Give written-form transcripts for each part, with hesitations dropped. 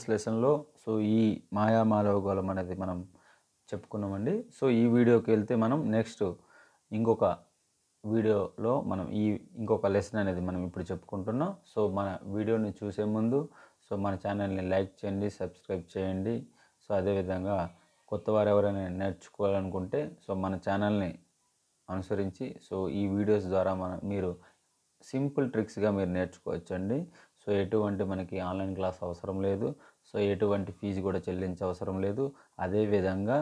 Previous లెసన్లో ఈ మాయామాలవగోళం అనేది మనం చెప్పుకున్నామండి. ఈ వీడియోకి వెళ్తే మనం నెక్స్ట్ ఇంకొక వీడియోలో మనం ఇంకొక లెసన్ అనేది మనం ఇప్పుడు చెప్పుకుంటున్నాం. మన వీడియోని చూసే ముందు మన ఛానల్ని లైక్ చేయండి, సబ్స్క్రైబ్ చేయండి. అదేవిధంగా కొత్త వారు ఎవరైనా నేర్చుకోవాలనుకుంటే మన ఛానల్ని అనుసరించి ఈ వీడియోస్ ద్వారా మీరు సింపుల్ ట్రిక్స్గా మీరు నేర్చుకోవచ్చండి. ఎటువంటి మనకి ఆన్లైన్ క్లాస్ అవసరం లేదు. ఎటువంటి ఫీజు కూడా చెల్లించే అవసరం లేదు. అదేవిధంగా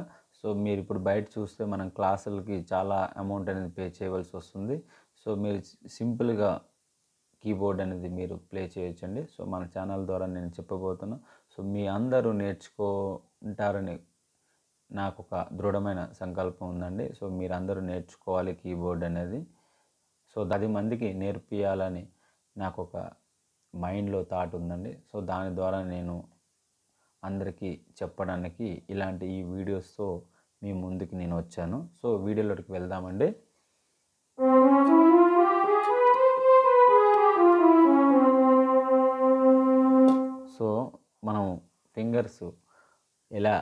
మీరు ఇప్పుడు బయట చూస్తే మనం క్లాసులకి చాలా అమౌంట్ అనేది పే చేయవలసి వస్తుంది. మీరు సింపుల్గా కీబోర్డ్ అనేది మీరు ప్లే చేయొచ్చండి. మన ఛానల్ ద్వారా నేను చెప్పబోతున్నా. మీ అందరూ నేర్చుకుంటారని నాకు ఒక దృఢమైన సంకల్పం ఉందండి. మీరందరూ నేర్చుకోవాలి కీబోర్డ్ అనేది. 10 మందికి నేర్పియాలని నాకు ఒక మైండ్లో థాట్ ఉందండి. దాని ద్వారా నేను అందరికీ చెప్పడానికి ఇలాంటి ఈ వీడియోస్తో మీ ముందుకి నేను వచ్చాను. వీడియోలోకి వెళ్దామండి. మనం ఫింగర్స్ ఎలా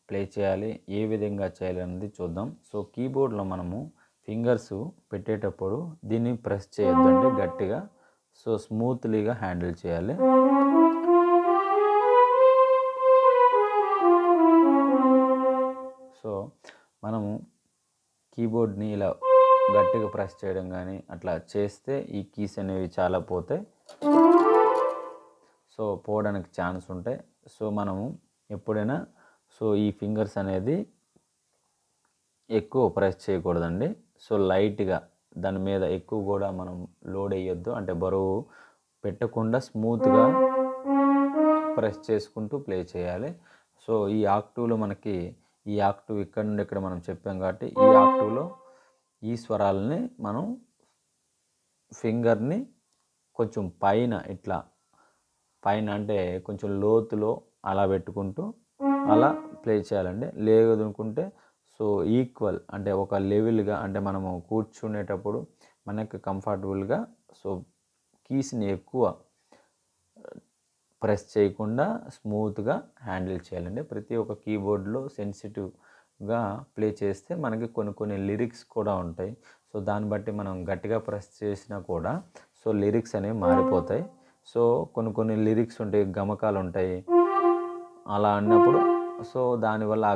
ప్లే చేయాలి, ఏ విధంగా చేయాలి అనేది చూద్దాం. కీబోర్డ్లో మనము ఫింగర్స్ పెట్టేటప్పుడు దీన్ని ప్రెస్ చేయొద్దండి గట్టిగా. స్మూత్లీగా హ్యాండిల్ చేయాలి. మనము కీబోర్డ్ని ఇలా గట్టిగా ప్రెస్ చేయడం కానీ అట్లా చేస్తే ఈ కీస్ అనేవి చాలా పోతాయి. పోవడానికి ఛాన్స్ ఉంటాయి. మనము ఎప్పుడైనా ఈ ఫింగర్స్ అనేది ఎక్కువ ప్రెస్ చేయకూడదండి. లైట్గా దాని మీద ఎక్కువ కూడా మనం లోడ్ వేయొద్దు, అంటే బరువు పెట్టకుండా స్మూత్గా ప్రెస్ చేసుకుంటూ ప్లే చేయాలి. ఈ ఆక్టివ్లో మనకి ఈ ఆక్టివ్ ఇక్కడ నుండి ఇక్కడ మనం చెప్పాం కాబట్టి ఈ ఆక్టివ్లో ఈ స్వరాలని మనం ఫింగర్ని కొంచెం పైన అంటే కొంచెం లోతులో అలా పెట్టుకుంటూ అలా ప్లే చేయాలండి. లేదనుకుంటే ఈక్వల్ అంటే ఒక లెవెల్గా, అంటే మనము కూర్చునేటప్పుడు మనకు కంఫర్టబుల్గా కీస్ని ఎక్కువ ప్రెస్ చేయకుండా స్మూత్గా హ్యాండిల్ చేయాలండి. ప్రతి ఒక్క కీబోర్డ్లో సెన్సిటివ్గా ప్లే చేస్తే మనకి కొన్ని లిరిక్స్ కూడా ఉంటాయి. దాన్ని బట్టి మనం గట్టిగా ప్రెస్ చేసినా కూడా లిరిక్స్ అనేవి మారిపోతాయి. కొన్ని లిరిక్స్ ఉంటాయి, గమకాలు ఉంటాయి. అలా అన్నప్పుడు దానివల్ల ఆ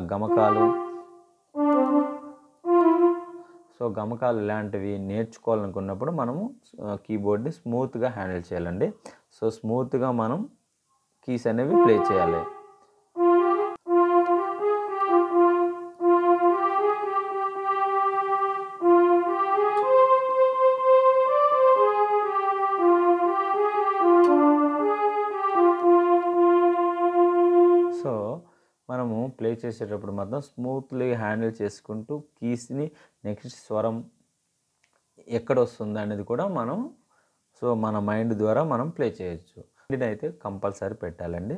గమకాలు ఇలాంటివి నేర్చుకోవాలనుకున్నప్పుడు మనము కీబోర్డ్ని స్మూత్గా హ్యాండిల్ చేయాలండి. స్మూత్గా మనం కీస్ అనేవి ప్లే చేయాలి. మనము ప్లే చేసేటప్పుడు మాత్రం స్మూత్లీ హ్యాండిల్ చేసుకుంటూ కీస్ని నెక్స్ట్ స్వరం ఎక్కడ వస్తుంది అనేది కూడా మనం మన మైండ్ ద్వారా మనం ప్లే చేయొచ్చు. అయితే కంపల్సరీ పెట్టాలండి.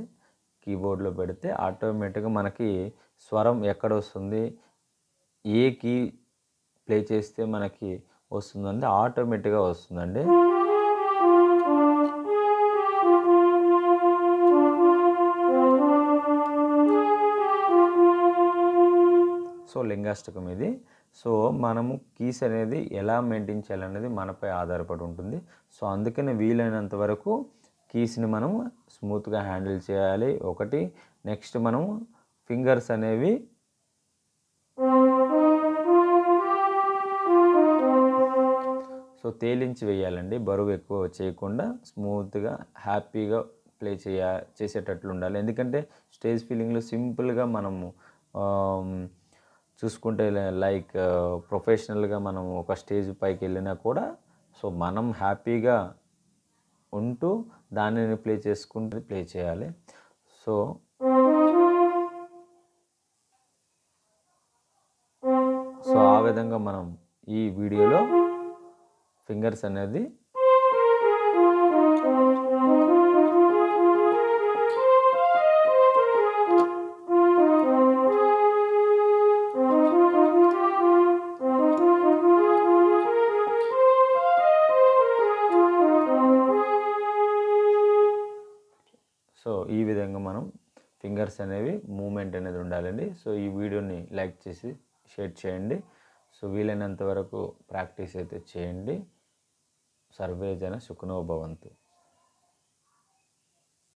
కీబోర్డ్లో పెడితే ఆటోమేటిక్గా మనకి స్వరం ఎక్కడ వస్తుంది, ఏ కీ ప్లే చేస్తే మనకి వస్తుందంటే ఆటోమేటిక్గా వస్తుందండి. లింగాష్టకం ఇది. మనము కీస్ అనేది ఎలా మెయింటైన్ చేయాలనేది మనపై ఆధారపడి ఉంటుంది. అందుకనే వీలైనంత వరకు కీస్ని మనం స్మూత్గా హ్యాండిల్ చేయాలి ఒకటి. నెక్స్ట్ మనం ఫింగర్స్ అనేవి తేలించి వేయాలండి. బరువు ఎక్కువ చేయకుండా స్మూత్గా హ్యాపీగా ప్లే చేసేటట్లు ఉండాలి. ఎందుకంటే స్టేజ్ ఫీలింగ్లో సింపుల్గా మనము చూసుకుంటే లైక్ ప్రొఫెషనల్గా మనం ఒక స్టేజ్ పైకి వెళ్ళినా కూడా మనం హ్యాపీగా ఉంటూ దానిని ప్లే చేసుకుంటూ ప్లే చేయాలి. ఆ విధంగా మనం ఈ వీడియోలో ఫింగర్స్ అనేది ఈ విధంగా మనం ఫింగర్స్ అనేవి మూమెంట్ అనేది ఉండాలండి. సో ఈ వీడియోని లైక్ చేసి షేర్ చేయండి. సో వీలైనంత వరకు ప్రాక్టీస్ అయితే చేయండి. సర్వే జన సుఖినో భవంతు.